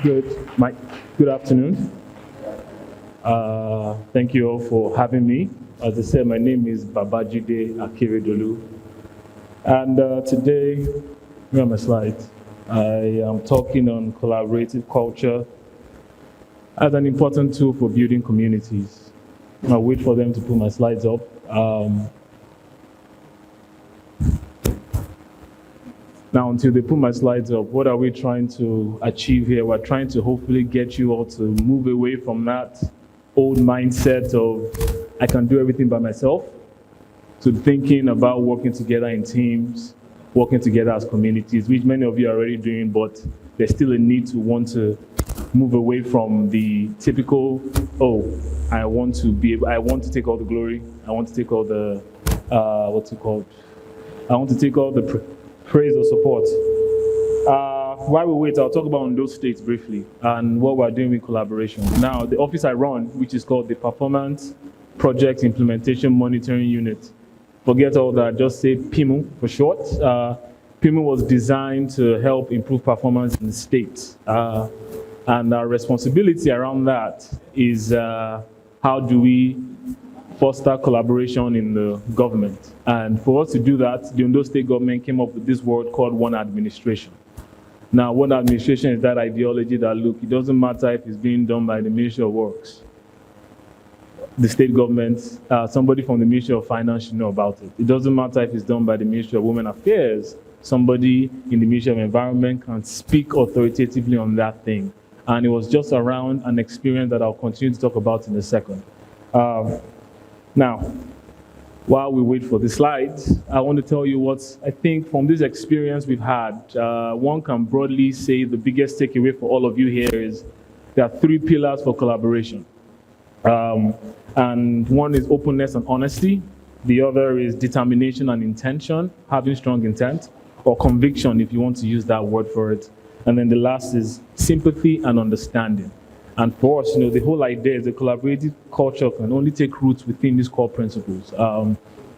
Good afternoon. Thank you all for having me. As I said, my name is Babajide Akeredolu. And today, here are my slides. I am talking on collaborative culture as an important tool for building communities. I'll wait for them to put my slides up. Now, until they put my slides up, what are we trying to achieve here? We're trying to hopefully get you all to move away from that old mindset of, I can do everything by myself, to thinking about working together in teams, working together as communities, which many of you are already doing, but there's still a need to want to move away from the typical, I want to take all the glory, I want to take all the, I want to take all the praise or support. While we wait, I'll talk about Ondo State briefly and what we're doing with collaboration. Now, the office I run, which is called the Performance Project Implementation Monitoring Unit. Forget all that, just say PIMU for short. PIMU was designed to help improve performance in the state. And our responsibility around that is how do we foster collaboration in the government. And for us to do that, the Ondo State government came up with this word called One Administration. Now, One Administration is that ideology that, look, it doesn't matter if it's being done by the Ministry of Works, the state government, somebody from the Ministry of Finance should know about it. It doesn't matter if it's done by the Ministry of Women Affairs, somebody in the Ministry of Environment can speak authoritatively on that thing. And it was just around an experience that I'll continue to talk about in a second. Now, while we wait for the slides, I want to tell you what I think from this experience we've had, one can broadly say the biggest takeaway for all of you here is there are 3 pillars for collaboration. And one is openness and honesty. The other is determination and intention, having strong intent, or conviction if you want to use that word for it. And then the last is sympathy and understanding. And for us, the whole idea is the collaborative culture can only take roots within these core principles.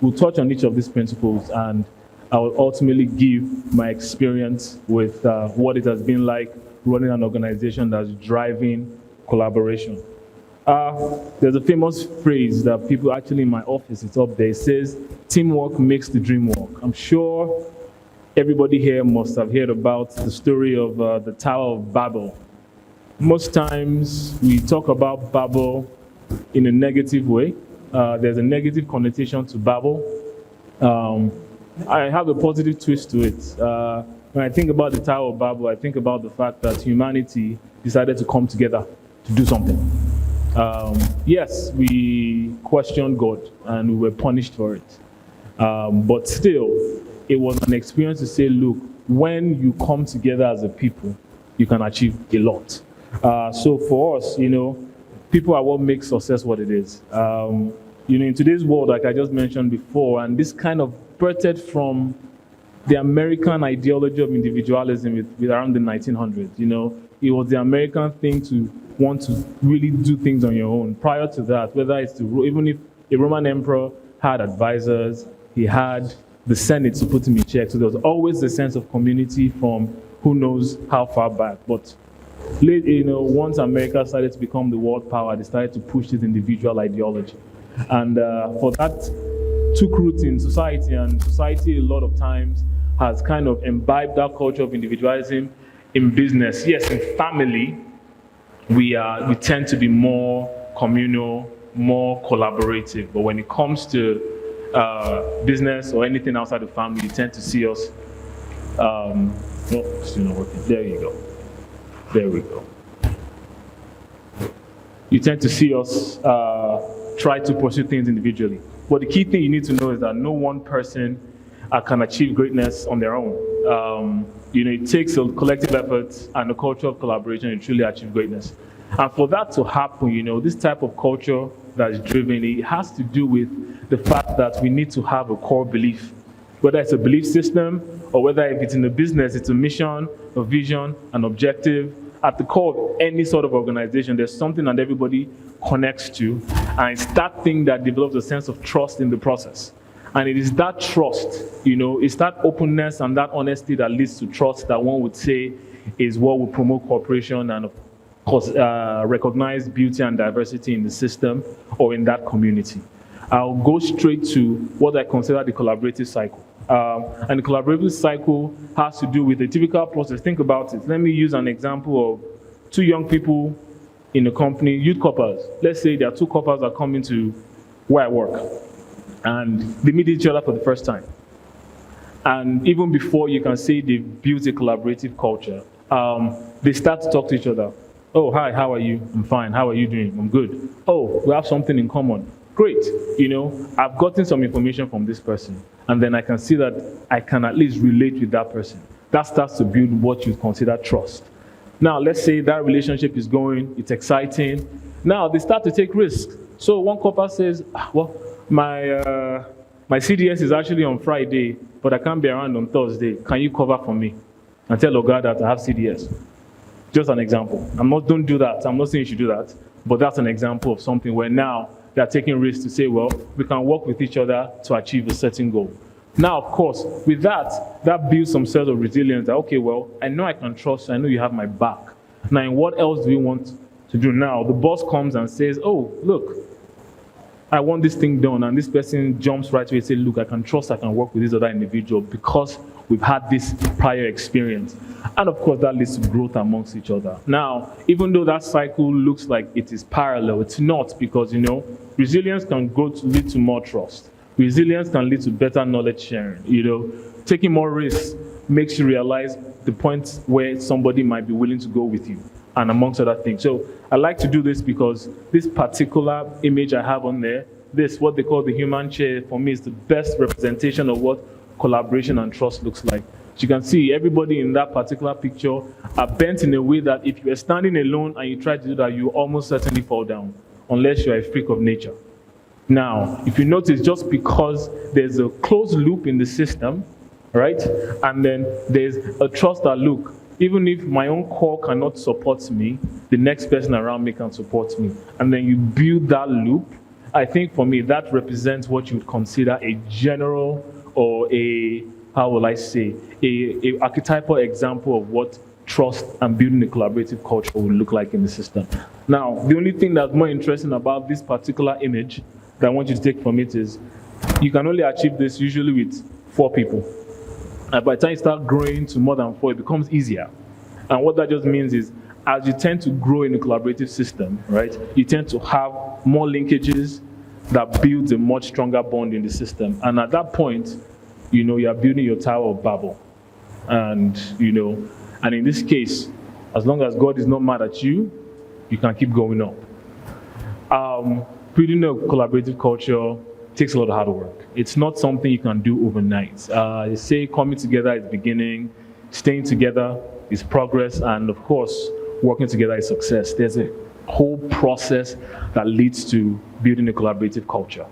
We'll touch on each of these principles, and I will ultimately give my experience with what it has been like running an organization that's driving collaboration. There's a famous phrase that people actually in my office, it's up there. It says, teamwork makes the dream work. I'm sure everybody here must have heard about the story of the Tower of Babel. Most times we talk about Babel in a negative way. There's a negative connotation to Babel. I have a positive twist to it. When I think about the Tower of Babel, I think about the fact that humanity decided to come together to do something. Yes, we questioned God and we were punished for it. But still, it was an experience to say, look, when you come together as a people, you can achieve a lot. So for us, people are what makes success what it is. In today's world, like I just mentioned before, and this kind of birthed from the American ideology of individualism with around the 1900s. It was the American thing to want to really do things on your own. Prior to that, whether it's even if a Roman emperor had advisors, he had the Senate to put him in check. So there was always a sense of community from who knows how far back. But once America started to become the world power, they started to push this individual ideology. And for that took root in society, and society a lot of times has kind of imbibed that culture of individualism in business. Yes, in family, we tend to be more communal, more collaborative. But when it comes to business or anything outside the family, you tend to see us, still not working. There you go. There we go. You tend to see us try to pursue things individually. But the key thing you need to know is that no one person can achieve greatness on their own. It takes a collective effort and a culture of collaboration to truly achieve greatness. And for that to happen, this type of culture that is driven, it has to do with the fact that we need to have a core belief. Whether it's a belief system, or whether if it's in a business, it's a mission, a vision, an objective. At the core of any sort of organization, there's something that everybody connects to, and it's that thing that develops a sense of trust in the process. And it is that trust, it's that openness and that honesty that leads to trust that one would say is what will promote cooperation and, of course, recognize beauty and diversity in the system or in that community. I'll go straight to what I consider the collaborative cycle. And the collaborative cycle has to do with the typical process. Think about it. Let me use an example of two young people in a company, youth couples. Let's say there are two couples that come into where I work, and they meet each other for the first time. And even before you can say they've built a collaborative culture, they start to talk to each other. Oh, hi, how are you? I'm fine. How are you doing? I'm good. Oh, we have something in common. Great. I've gotten some information from this person, and then I can see that I can at least relate with that person. That starts to build what you consider trust. Now, let's say that relationship is going, it's exciting. Now, they start to take risks. So one couple says, well, my CDS is actually on Friday, but I can't be around on Thursday. Can you cover for me? And tell Oga that I have CDS. Just an example. Don't do that. I'm not saying you should do that, but that's an example of something where now they're taking risks to say, well, we can work with each other to achieve a certain goal. Now, of course, with that builds some sort of resilience. That, okay, well, I know I can trust you. I know you have my back. Now, what else do we want to do now? The boss comes and says, oh, look, I want this thing done. And this person jumps right away and says, look, I can trust I can work with this other individual because we've had this prior experience. And of course, that leads to growth amongst each other. Now, even though that cycle looks like it is parallel, it's not, because, resilience can lead to more trust. Resilience can lead to better knowledge sharing. Taking more risks makes you realize the point where somebody might be willing to go with you, and amongst other things. So I like to do this because this particular image I have on there, this, what they call the human chair, for me is the best representation of what collaboration and trust looks like. As you can see, everybody in that particular picture are bent in a way that if you are standing alone and you try to do that, you almost certainly fall down, unless you're a freak of nature. Now, if you notice, just because there's a closed loop in the system, right? And then there's a trust that, look, even if my own core cannot support me, the next person around me can support me. And then you build that loop. I think for me, that represents what you would consider a general or a archetypal example of what trust and building a collaborative culture will look like in the system. Now, the only thing that's more interesting about this particular image that I want you to take from it is you can only achieve this usually with 4 people. And by the time you start growing to more than 4, it becomes easier. And what that just means is, as you tend to grow in a collaborative system, right, you tend to have more linkages that builds a much stronger bond in the system. And at that point, you are building your Tower of Babel. And, and in this case, as long as God is not mad at you, you can keep going up. Building a collaborative culture takes a lot of hard work. It's not something you can do overnight. They say coming together is beginning, staying together is progress, and of course, working together is success. There's a whole process that leads to building a collaborative culture.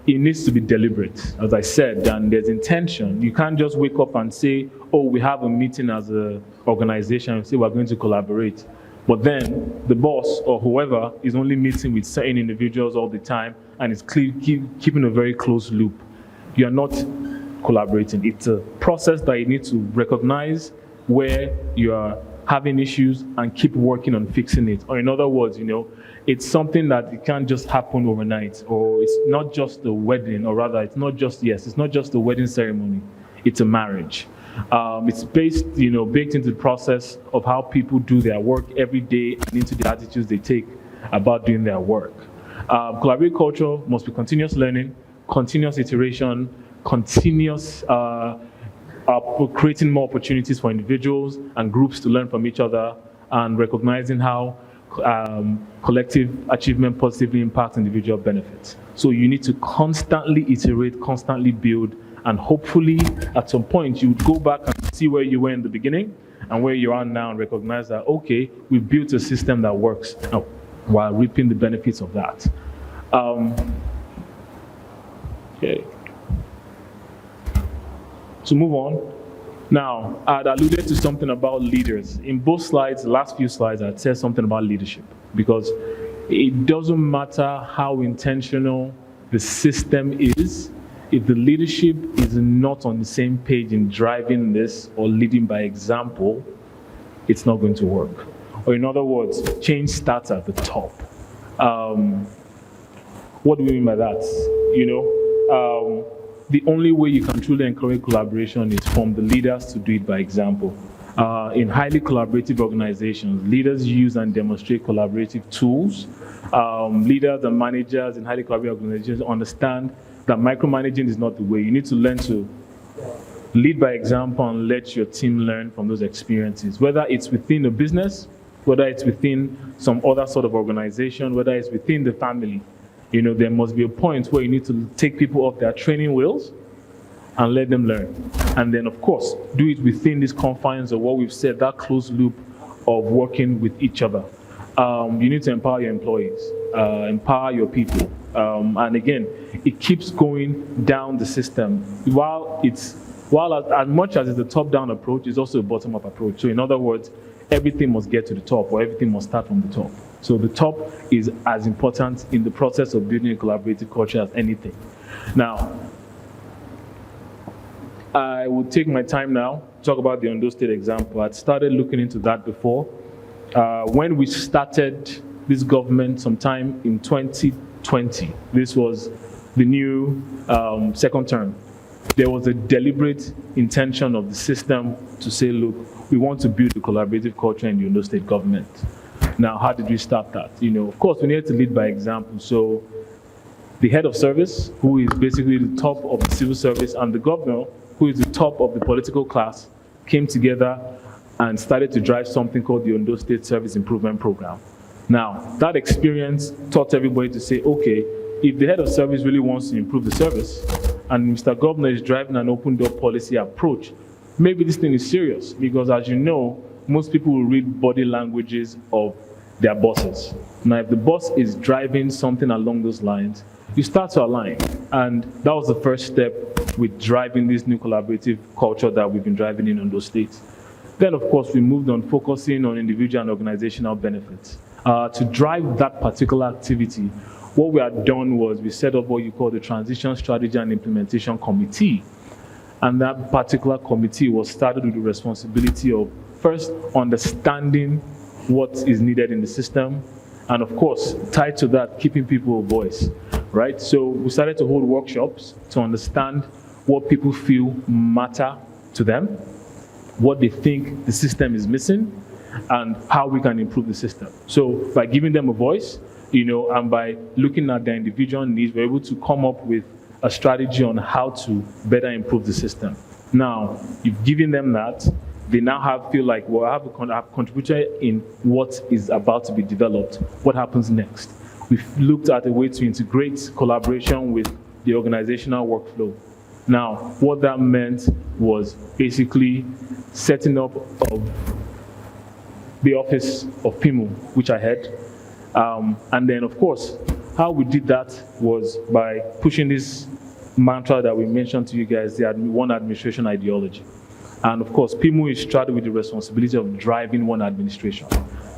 It needs to be deliberate, as I said, and there's intention. You can't just wake up and say, oh, we have a meeting as an organization and say we're going to collaborate. But then the boss or whoever is only meeting with certain individuals all the time and is keeping a very close loop. You are not collaborating. It's a process that you need to recognize where you are having issues and keep working on fixing it. Or in other words, it's something that it can't just happen overnight, or it's not just a wedding, or rather, it's not just a wedding ceremony. It's a marriage. It's baked into the process of how people do their work every day and into the attitudes they take about doing their work. Collaborative culture must be continuous learning, continuous iteration, continuous creating more opportunities for individuals and groups to learn from each other, and recognizing how collective achievement positively impacts individual benefits. So you need to constantly iterate, constantly build, and hopefully at some point you would go back and see where you were in the beginning and where you are now, and recognize that, okay, we've built a system that works while reaping the benefits of that. Okay. To move on, now, I'd alluded to something about leaders. In both slides, the last few slides, I'd said something about leadership, because it doesn't matter how intentional the system is, if the leadership is not on the same page in driving this or leading by example, it's not going to work. Or in other words, change starts at the top. What do we mean by that? The only way you can truly encourage collaboration is from the leaders to do it by example. In highly collaborative organizations, leaders use and demonstrate collaborative tools. Leaders and managers in highly collaborative organizations understand that micromanaging is not the way. You need to learn to lead by example and let your team learn from those experiences, whether it's within a business, whether it's within some other sort of organization, whether it's within the family. There must be a point where you need to take people off their training wheels and let them learn. And then, of course, do it within these confines of what we've said, that closed loop of working with each other. You need to empower your employees, empower your people. And again, it keeps going down the system. While as much as it's a top-down approach, it's also a bottom-up approach. So in other words, everything must get to the top, or everything must start from the top. So the top is as important in the process of building a collaborative culture as anything. Now, I will take my time now to talk about the Ondo State example. I'd started looking into that before. When we started this government sometime in 2020, this was the new second term, there was a deliberate intention of the system to say, look, we want to build a collaborative culture in the Ondo State government. Now, how did we start that? Of course, we needed to lead by example. So the head of service, who is basically the top of the civil service, and the governor, who is the top of the political class, came together and started to drive something called the Ondo State Service Improvement Program. Now, that experience taught everybody to say, okay, if the head of service really wants to improve the service, and Mr. Governor is driving an open door policy approach, maybe this thing is serious, because as you know, most people will read body languages of their bosses. Now, if the boss is driving something along those lines, you start to align. And that was the first step with driving this new collaborative culture that we've been driving in Ondo State. Then, of course, we moved on focusing on individual and organizational benefits. To drive that particular activity, what we had done was we set up what you call the Transition Strategy and Implementation Committee. And that particular committee was started with the responsibility of first understanding what is needed in the system, and of course, tied to that, keeping people a voice, right? So we started to hold workshops to understand what people feel matter to them, what they think the system is missing, and how we can improve the system. So by giving them a voice, and by looking at their individual needs, we're able to come up with a strategy on how to better improve the system. Now, you've given them that, they now feel like, well, I have a contributor in what is about to be developed. What happens next? We've looked at a way to integrate collaboration with the organizational workflow. Now, what that meant was basically setting up of the office of PIMU, which I had. And then, of course, how we did that was by pushing this mantra that we mentioned to you guys, the one administration ideology. And of course, PIMU is charged with the responsibility of driving one administration.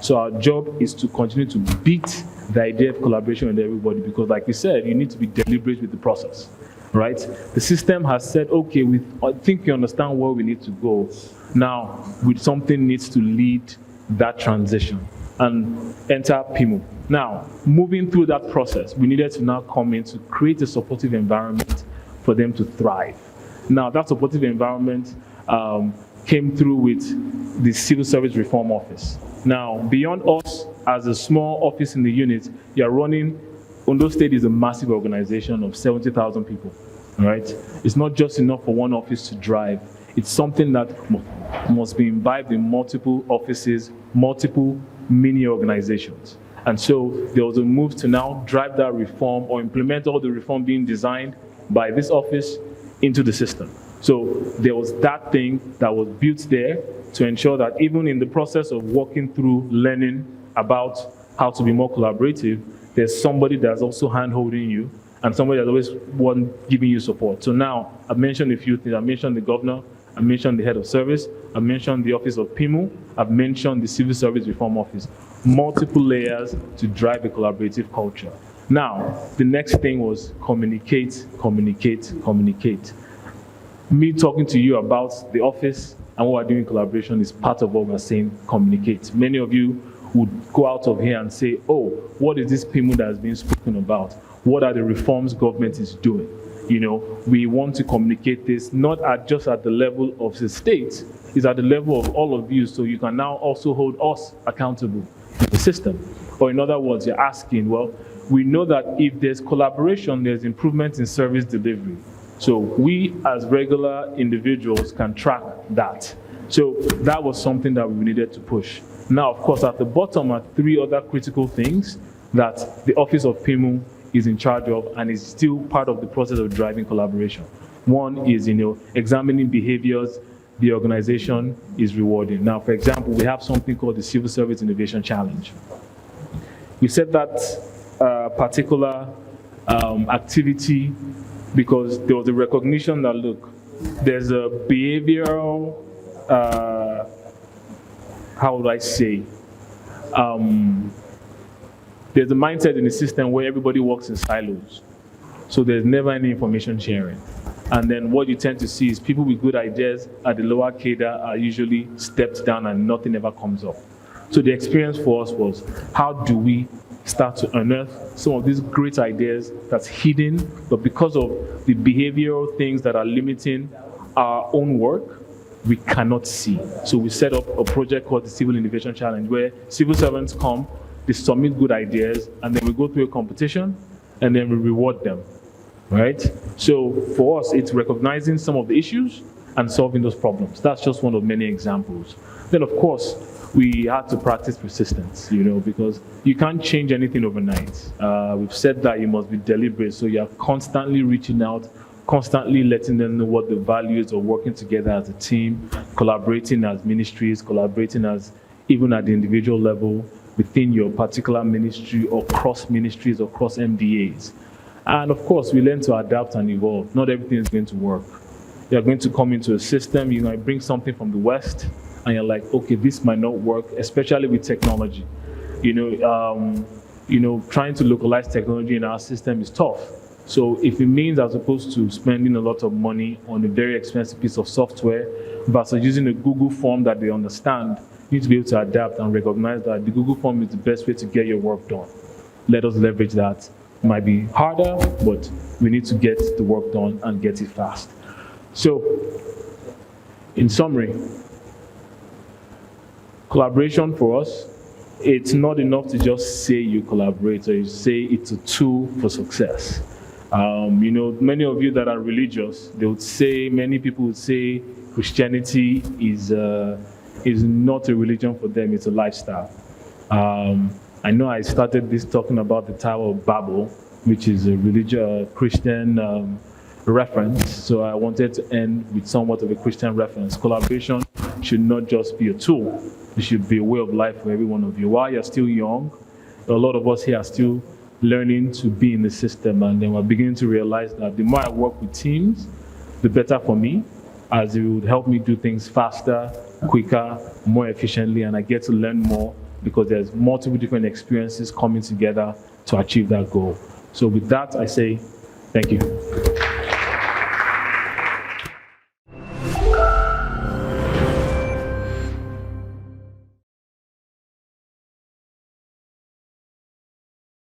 So our job is to continue to beat the idea of collaboration with everybody, because like we said, you need to be deliberate with the process, right? The system has said, okay, I think you understand where we need to go. Now, something needs to lead that transition and enter PIMU. Now, moving through that process, we needed to now come in to create a supportive environment for them to thrive. Now, that supportive environment came through with the Civil Service Reform Office. Now, beyond us as a small office in the unit, you're running, Ondo State is a massive organization of 70,000 people, right? It's not just enough for one office to drive. It's something that must be imbibed in multiple offices, multiple mini organizations. And so there was a move to now drive that reform or implement all the reform being designed by this office into the system. So there was that thing that was built there to ensure that even in the process of walking through learning about how to be more collaborative, there's somebody that's also hand-holding you and somebody that's always giving you support. So now I've mentioned a few things. I mentioned the governor, I mentioned the head of service, I mentioned the office of PIMU, I've mentioned the Civil Service Reform Office. Multiple layers to drive a collaborative culture. Now, the next thing was communicate, communicate, communicate. Me talking to you about the office and what we're doing in collaboration is part of what we're saying, communicate. Many of you would go out of here and say, oh, what is this PIMU that has been spoken about? What are the reforms government is doing? We want to communicate this not just at the level of the state, it's at the level of all of you, so you can now also hold us accountable in the system. Or in other words, you're asking, well, we know that if there's collaboration, there's improvement in service delivery. So we as regular individuals can track that. So that was something that we needed to push. Now, of course, at the bottom are 3 other critical things that the Office of PIMU is in charge of and is still part of the process of driving collaboration. One is, examining behaviors the organization is rewarding. Now, for example, we have something called the Civil Service Innovation Challenge. We set that particular activity because there was a recognition that, look, there's a behavioral, how would I say, there's a mindset in the system where everybody works in silos. So there's never any information sharing. And then what you tend to see is people with good ideas at the lower cadre are usually stepped down and nothing ever comes up. So the experience for us was, how do we start to unearth some of these great ideas that's hidden, but because of the behavioral things that are limiting our own work, we cannot see. So we set up a project called the Civil Innovation Challenge, where civil servants come, they submit good ideas, and then we go through a competition, and then we reward them, right? So for us, it's recognizing some of the issues and solving those problems. That's just one of many examples. Then, of course, we had to practice persistence, because you can't change anything overnight. We've said that you must be deliberate, so you're constantly reaching out, constantly letting them know what the values of working together as a team, collaborating as ministries, collaborating as even at the individual level within your particular ministry or cross ministries or cross MDAs. And of course, we learn to adapt and evolve. Not everything is going to work. You're going to come into a system, you might bring something from the West, and you're like, okay, this might not work, especially with technology. Trying to localize technology in our system is tough. So if it means, as opposed to spending a lot of money on a very expensive piece of software versus using a Google form that they understand, you need to be able to adapt and recognize that the Google form is the best way to get your work done. Let us leverage that. It might be harder, but we need to get the work done and get it fast. So, in summary, collaboration for us, it's not enough to just say you collaborate or you say it's a tool for success. Many of you that are religious, many people would say Christianity is not a religion for them, it's a lifestyle. I know I started this talking about the Tower of Babel, which is a Christian reference, so I wanted to end with somewhat of a Christian reference. Collaboration should not just be a tool, it should be a way of life for every one of you. While you're still young, a lot of us here are still learning to be in the system, and then we're beginning to realize that the more I work with teams, the better for me, as it would help me do things faster, quicker, more efficiently, and I get to learn more because there's multiple different experiences coming together to achieve that goal. So with that, I say thank you.